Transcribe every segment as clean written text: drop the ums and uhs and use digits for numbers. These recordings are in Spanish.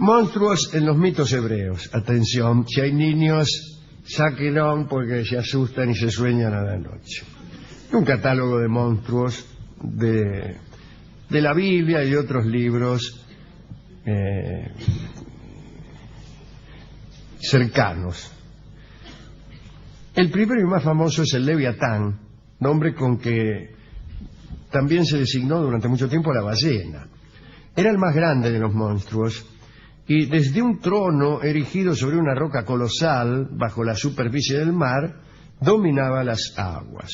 Monstruos en los mitos hebreos. Atención, si hay niños, sáquenlo porque se asustan y se sueñan a la noche. Un catálogo de monstruos de la Biblia y otros libros cercanos. El primero y más famoso es el Leviatán, nombre con que también se designó durante mucho tiempo a la ballena. Era el más grande de los monstruos y desde un trono erigido sobre una roca colosal bajo la superficie del mar dominaba las aguas.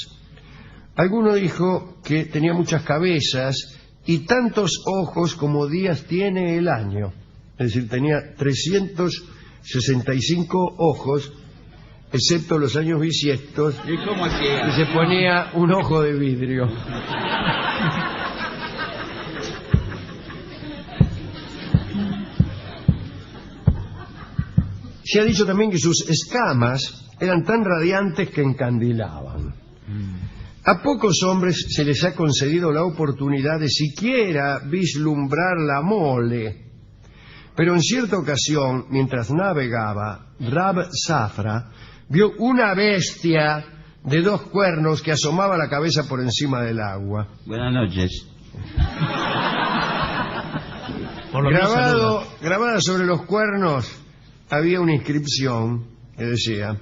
Alguno dijo que tenía muchas cabezas y tantos ojos como días tiene el año. Es decir, tenía 365 ojos, excepto los años bisiestos, ¿Y cómo hacía? y se ponía un ojo de vidrio. Se ha dicho también que sus escamas eran tan radiantes que encandilaban. A pocos hombres se les ha concedido la oportunidad de siquiera vislumbrar la mole. Pero en cierta ocasión, mientras navegaba, Rab Safra vio una bestia de 2 cuernos que asomaba la cabeza por encima del agua. Buenas noches. Grabada sobre los cuernos había una inscripción que decía: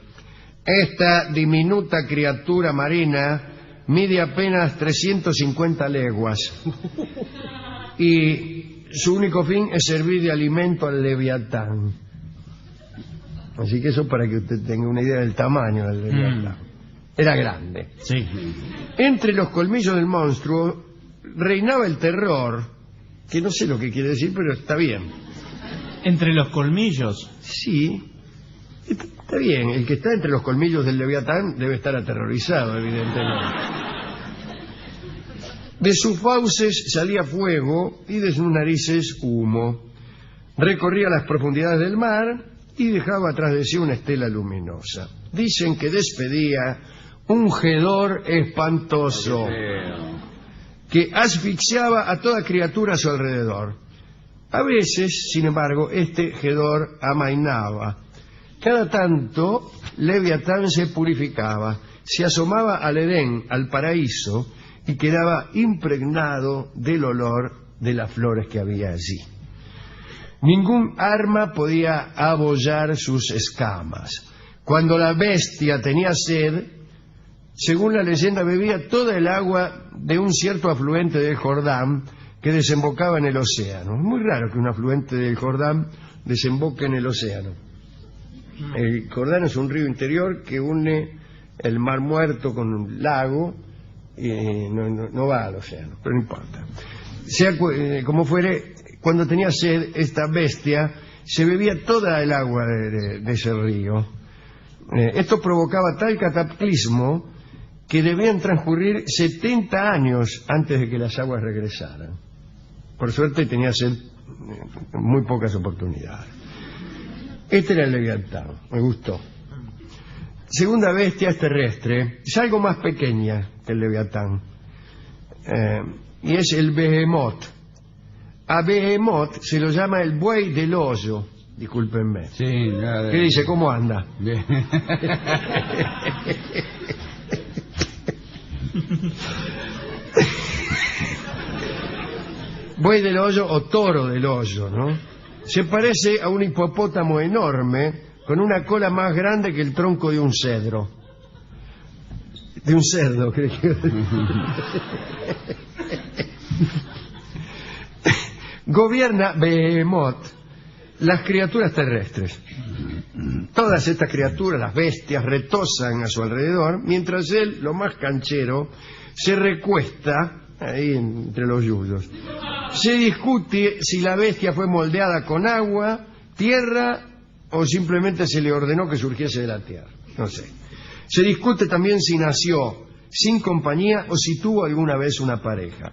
esta diminuta criatura marina mide apenas 350 leguas y su único fin es servir de alimento al Leviatán. Así que eso para que usted tenga una idea del tamaño del Leviatán. Era grande. Sí. Entre los colmillos del monstruo reinaba el terror, que no sé lo que quiere decir, pero está bien. Entre los colmillos. Sí, está bien. El que está entre los colmillos del Leviatán debe estar aterrorizado, evidentemente. De sus fauces salía fuego y de sus narices humo. Recorría las profundidades del mar y dejaba atrás de sí una estela luminosa. Dicen que despedía un hedor espantoso que asfixiaba a toda criatura a su alrededor. A veces, sin embargo, este hedor amainaba. Cada tanto, Leviatán se purificaba, se asomaba al Edén, al paraíso, y quedaba impregnado del olor de las flores que había allí. Ningún arma podía abollar sus escamas. Cuando la bestia tenía sed, según la leyenda, bebía toda el agua de un cierto afluente del Jordán que desembocaba en el océano. Es muy raro que un afluente del Jordán desemboque en el océano. El Jordán es un río interior que une el Mar Muerto con un lago y no va al océano, pero no importa. Sea como fuere, cuando tenía sed, esta bestia se bebía toda el agua de ese río. Esto provocaba tal cataclismo que debían transcurrir 70 años antes de que las aguas regresaran. Por suerte tenía sed muy pocas oportunidades. Este era el Leviatán, me gustó. Segunda bestia es terrestre, es algo más pequeña que el Leviatán, y es el Behemoth. A Behemoth se lo llama el buey del hoyo, discúlpenme. Sí, ¿Qué dice? ¿Cómo anda? Bien. Buey del hoyo o toro del hoyo, ¿no? Se parece a un hipopótamo enorme con una cola más grande que el tronco de un cedro. De un cerdo, creo que. Gobierna Behemoth las criaturas terrestres. Todas estas criaturas, las bestias, retosan a su alrededor, mientras él, lo más canchero, se recuesta ahí entre los yuyos. Se discute si la bestia fue moldeada con agua, tierra o simplemente se le ordenó que surgiese de la tierra. No sé. Se discute también si nació sin compañía o si tuvo alguna vez una pareja.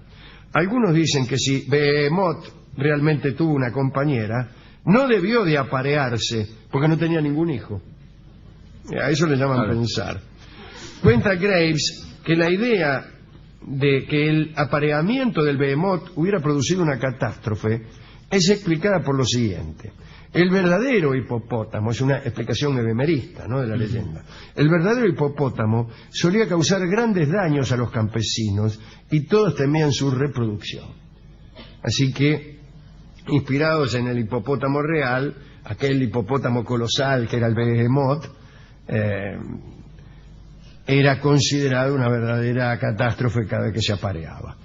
Algunos dicen que si Behemoth realmente tuvo una compañera, no debió de aparearse porque no tenía ningún hijo. A eso le llaman pensar. Cuenta Graves que la idea de que el apareamiento del Behemoth hubiera producido una catástrofe es explicada por lo siguiente. El verdadero hipopótamo, es una explicación ebemerista, ¿no?, de la leyenda. El verdadero hipopótamo solía causar grandes daños a los campesinos y todos temían su reproducción. Así que, inspirados en el hipopótamo real, aquel hipopótamo colosal que era el Behemoth, era considerado una verdadera catástrofe cada vez que se apareaba.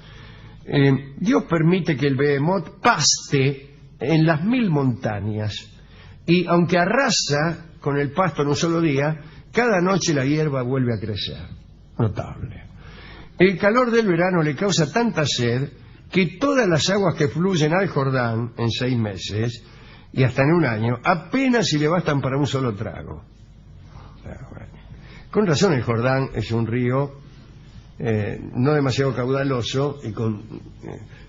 Dios permite que el Behemoth paste en las 1000 montañas, y aunque arrasa con el pasto en un solo día, cada noche la hierba vuelve a crecer. Notable. El calor del verano le causa tanta sed que todas las aguas que fluyen al Jordán en 6 meses y hasta en un año apenas si le bastan para un solo trago. Con razón el Jordán es un río no demasiado caudaloso y con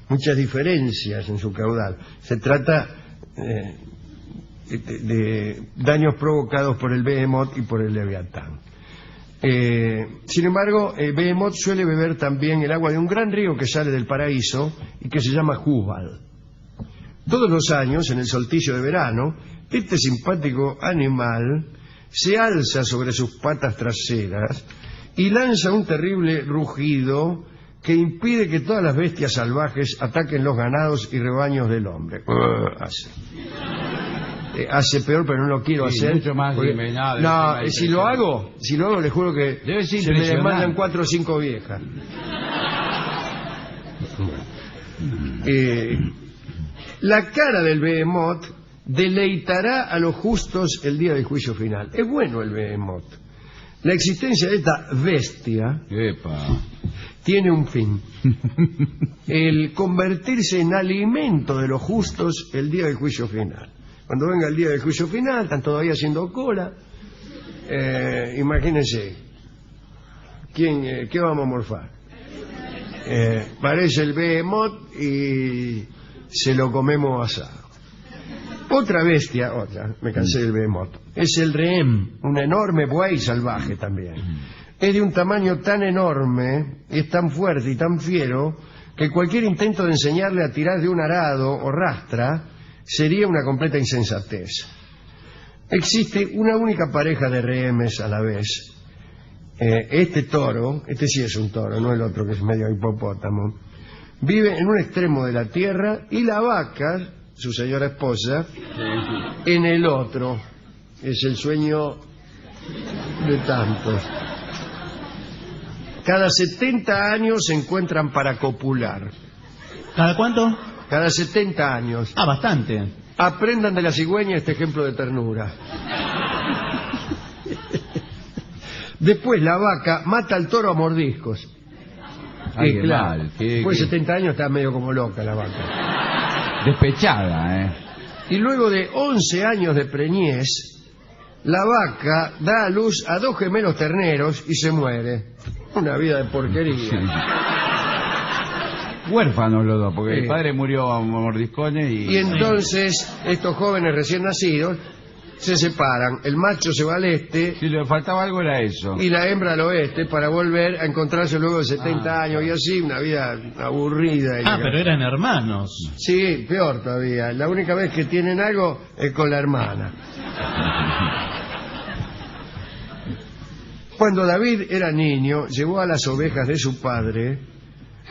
muchas diferencias en su caudal. Se trata de daños provocados por el Behemoth y por el Leviatán. Sin embargo, el Behemoth suele beber también el agua de un gran río que sale del paraíso y que se llama Jubal. Todos los años, en el solsticio de verano, este simpático animal se alza sobre sus patas traseras y lanza un terrible rugido que impide que todas las bestias salvajes ataquen los ganados y rebaños del hombre. Hace peor, pero no lo quiero hacer. Mucho más porque, si lo hago, les juro que se me demandan 4 o 5 viejas. La cara del Behemoth deleitará a los justos el día del juicio final. Es bueno el Behemoth. La existencia de esta bestia tiene un fin: el convertirse en alimento de los justos el día del juicio final. Cuando venga el día del juicio final, están todavía haciendo cola. Imagínense, ¿qué vamos a morfar? Parece el Behemoth y se lo comemos asado. Otra bestia, me cansé del Behemoth, es el rehén, un enorme buey salvaje también. Es de un tamaño tan enorme, es tan fuerte y tan fiero, que cualquier intento de enseñarle a tirar de un arado o rastra sería una completa insensatez. Existe una única pareja de rehenes a la vez. Este toro, este sí es un toro, no el otro que es medio hipopótamo, vive en un extremo de la tierra y la vaca, su señora esposa, en el otro. Es el sueño de tantos. Cada 70 años se encuentran para copular. ¿Cada cuánto? Cada 70 años. Bastante. Aprendan de la cigüeña este ejemplo de ternura. Después la vaca mata al toro a mordiscos. Claro, después de 70 años está medio como loca la vaca. Despechada, Y luego de 11 años de preñez, la vaca da a luz a 2 gemelos terneros y se muere. Una vida de porquería. Sí. Huérfanos los dos, porque el padre murió a mordiscones y entonces estos jóvenes recién nacidos se separan. El macho se va al este. Si le faltaba algo era eso. Y la hembra al oeste para volver a encontrarse luego de 70 años y así, una vida aburrida. Pero eran hermanos. Sí, peor todavía. La única vez que tienen algo es con la hermana. Cuando David era niño, llevó a las ovejas de su padre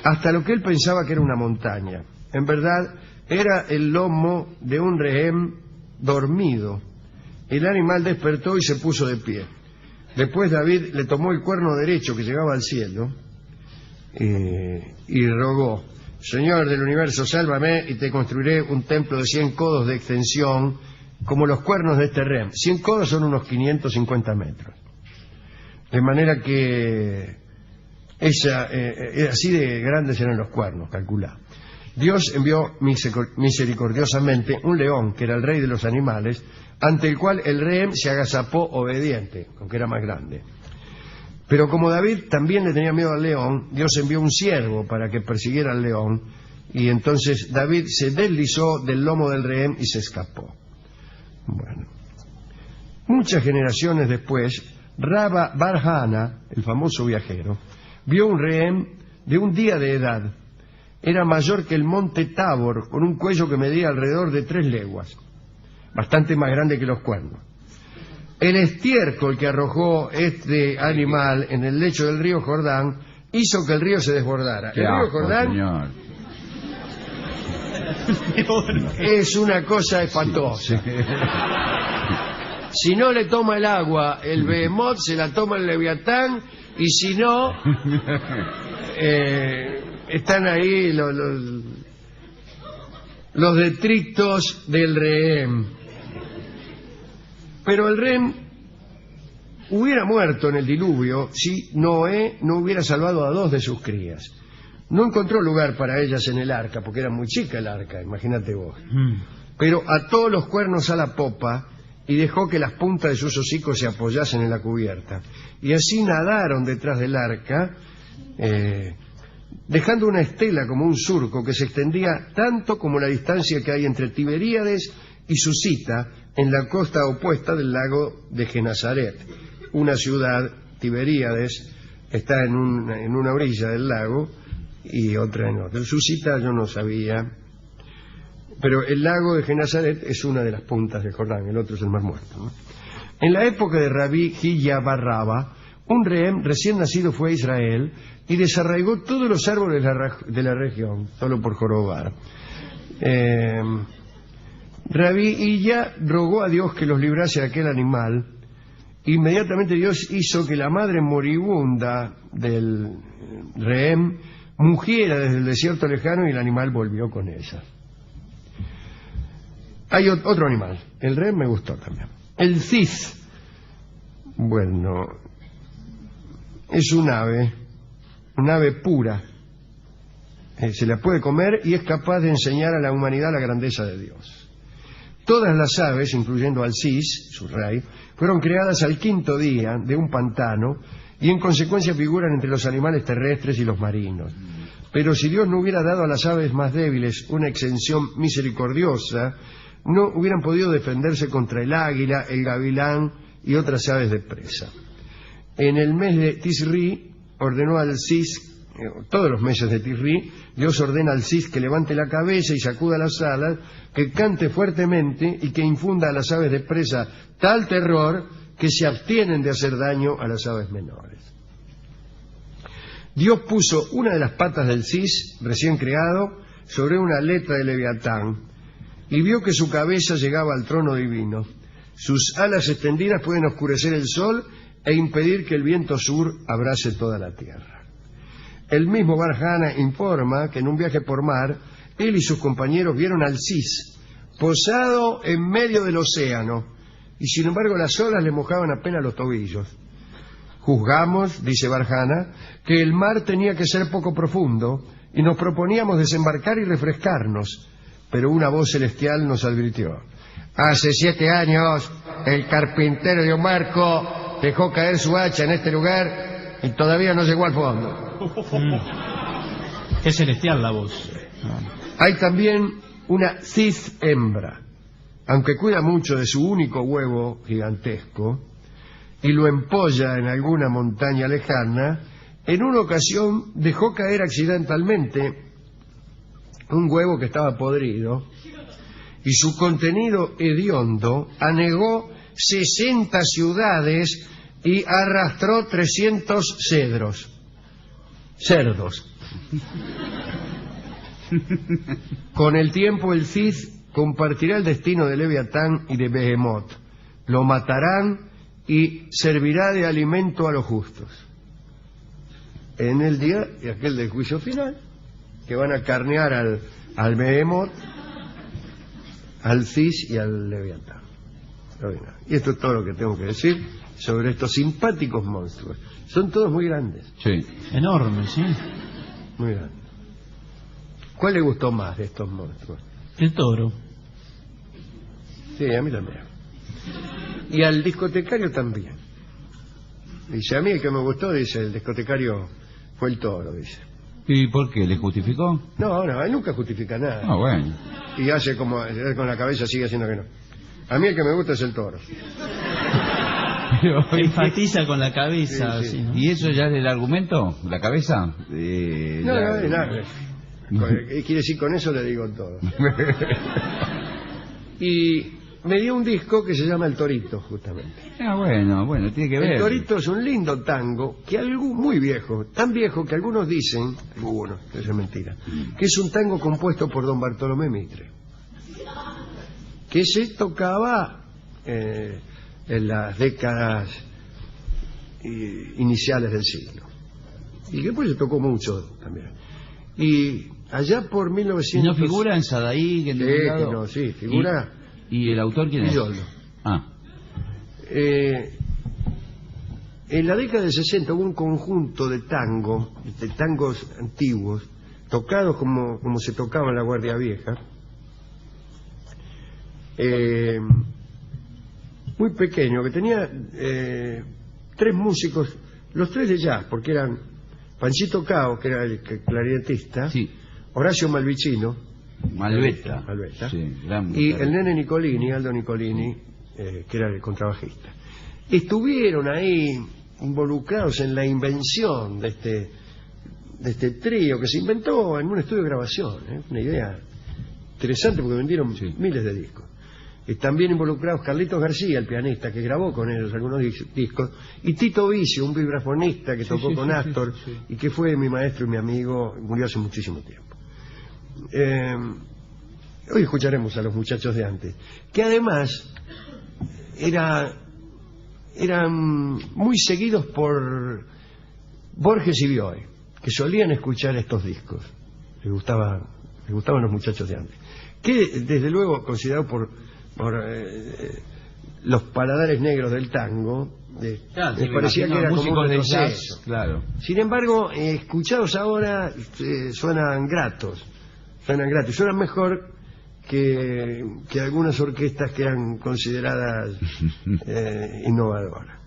hasta lo que él pensaba que era una montaña. En verdad, era el lomo de un rehén dormido. El animal despertó y se puso de pie. Después David le tomó el cuerno derecho que llegaba al cielo y rogó: Señor del universo, sálvame y te construiré un templo de 100 codos de extensión como los cuernos de este rehén. 100 codos son unos 550 metros. De manera que así de grandes eran los cuernos, calculá. Dios envió misericordiosamente un león, que era el rey de los animales, ante el cual el rehén se agazapó obediente, aunque era más grande. Pero como David también le tenía miedo al león, Dios envió un ciervo para que persiguiera al león, y entonces David se deslizó del lomo del rehén y se escapó. Bueno, muchas generaciones después, Rabba Bar Hana, el famoso viajero, vio un rehén de un día de edad. era mayor que el monte Tabor, con un cuello que medía alrededor de 3 leguas, bastante más grande que los cuernos. El estiércol que arrojó este animal en el lecho del río Jordán hizo que el río se desbordara. El río Jordán señor. es una cosa espantosa. Si no le toma el agua el Behemoth, se la toma el Leviatán, y si no, están ahí los detritos del rehén. Pero el rehén hubiera muerto en el diluvio si Noé no hubiera salvado a 2 de sus crías. No encontró lugar para ellas en el arca, porque era muy chica el arca, imagínate vos. Pero ató los cuernos a la popa y dejó que las puntas de sus hocicos se apoyasen en la cubierta. Y así nadaron detrás del arca, dejando una estela como un surco que se extendía tanto como la distancia que hay entre Tiberíades y Susita, en la costa opuesta del lago de Genazaret. Una ciudad, Tiberíades, está en una orilla del lago y otra en otra. El Susita yo no sabía, pero el lago de Genazaret es una de las puntas del Jordán, el otro es el Mar Muerto, ¿no? En la época de Rabí Hilla Barraba, un rehén recién nacido fue a Israel y desarraigó todos los árboles de la región, solo por jorobar. Rabí Hilla rogó a Dios que los librase de aquel animal. Inmediatamente Dios hizo que la madre moribunda del rehén mugiera desde el desierto lejano y el animal volvió con ella. Hay otro animal, el rehén me gustó también. El cis, bueno, es un ave pura. Se la puede comer y es capaz de enseñar a la humanidad la grandeza de Dios. Todas las aves, incluyendo al cis, su rey, fueron creadas al 5º día de un pantano y en consecuencia figuran entre los animales terrestres y los marinos. Pero si Dios no hubiera dado a las aves más débiles una exención misericordiosa, no hubieran podido defenderse contra el águila, el gavilán y otras aves de presa. En el mes de Tisri ordenó al cis, todos los meses de Tisri, Dios ordena al cis que levante la cabeza y sacuda las alas, que cante fuertemente y que infunda a las aves de presa tal terror que se abstienen de hacer daño a las aves menores. Dios puso una de las patas del cis, recién creado, sobre una aleta de Leviatán, y vio que su cabeza llegaba al trono divino. Sus alas extendidas pueden oscurecer el sol e impedir que el viento sur abrace toda la tierra. El mismo Barjana informa que en un viaje por mar, él y sus compañeros vieron al cis posado en medio del océano, y sin embargo las olas le mojaban apenas los tobillos. Juzgamos, dice Barjana, que el mar tenía que ser poco profundo, y nos proponíamos desembarcar y refrescarnos, pero una voz celestial nos advirtió: hace 7 años el carpintero de un barco dejó caer su hacha en este lugar y todavía no llegó al fondo. Qué celestial la voz. Hay también una cis hembra, aunque cuida mucho de su único huevo gigantesco y lo empolla en alguna montaña lejana. En una ocasión dejó caer accidentalmente un huevo que estaba podrido y su contenido hediondo anegó 60 ciudades y arrastró 300 cerdos. Con el tiempo el cis compartirá el destino de Leviatán y de Behemoth. Lo matarán y servirá de alimento a los justos en el día de aquel del juicio final, que van a carnear al Behemoth, al cis y al Leviatán. Y esto es todo lo que tengo que decir sobre estos simpáticos monstruos. Son todos muy grandes. Sí. Enorme, sí. Muy grandes. ¿Cuál le gustó más de estos monstruos? El toro. Sí, a mí también. Y al discotecario también. Dice, a mí el que me gustó, dice, el discotecario fue el toro, dice. ¿Y por qué? ¿Le justificó? No, él nunca justifica nada. Ah, bueno. Y hace como, con la cabeza sigue haciendo que no. A mí el que me gusta es el toro. Enfatiza con la cabeza. Sí, sí. Así, ¿no? ¿Y eso ya es el argumento? ¿La cabeza? No, nada. Quiere decir, con eso le digo todo. Y me dio un disco que se llama El Torito, justamente. Bueno, tiene que ver. El Torito es un lindo tango que muy viejo, tan viejo que algunos dicen, eso es mentira, que es un tango compuesto por don Bartolomé Mitre, que se tocaba en las décadas iniciales del siglo, y que después se tocó mucho también. Y allá por 1900... ¿Y no figura en Sadaí? Sí, figura... ¿Y el autor quién es? Villoldo. Ah. En la década del 60 hubo un conjunto de tangos antiguos, tocados como se tocaba en la Guardia Vieja, muy pequeño, que tenía 3 músicos, los 3 de jazz, porque eran Panchito Cao, que era el clarinetista, sí. Horacio Malvicino, Malveta. Sí, y el nene Nicolini, Aldo Nicolini, que era el contrabajista. Estuvieron ahí involucrados en la invención de este trío que se inventó en un estudio de grabación, una idea interesante porque vendieron miles de discos. Y también involucrados Carlitos García, el pianista, que grabó con ellos algunos discos, y Tito Vicio, un vibrafonista que tocó con Astor y que fue mi maestro y mi amigo, murió hace muchísimo tiempo. Hoy escucharemos a los muchachos de antes, que además eran muy seguidos por Borges y Bioy, que solían escuchar estos discos. Les gustaban los muchachos de antes, que desde luego considerado por los paladares negros del tango, les parecía que era como un retroceso. Claro. Sin embargo, escuchados ahora suenan gratos, suenan mejor que algunas orquestas que eran consideradas innovadoras.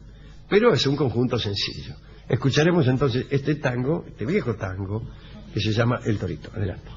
Pero es un conjunto sencillo. Escucharemos entonces este viejo tango, que se llama El Torito. Adelante.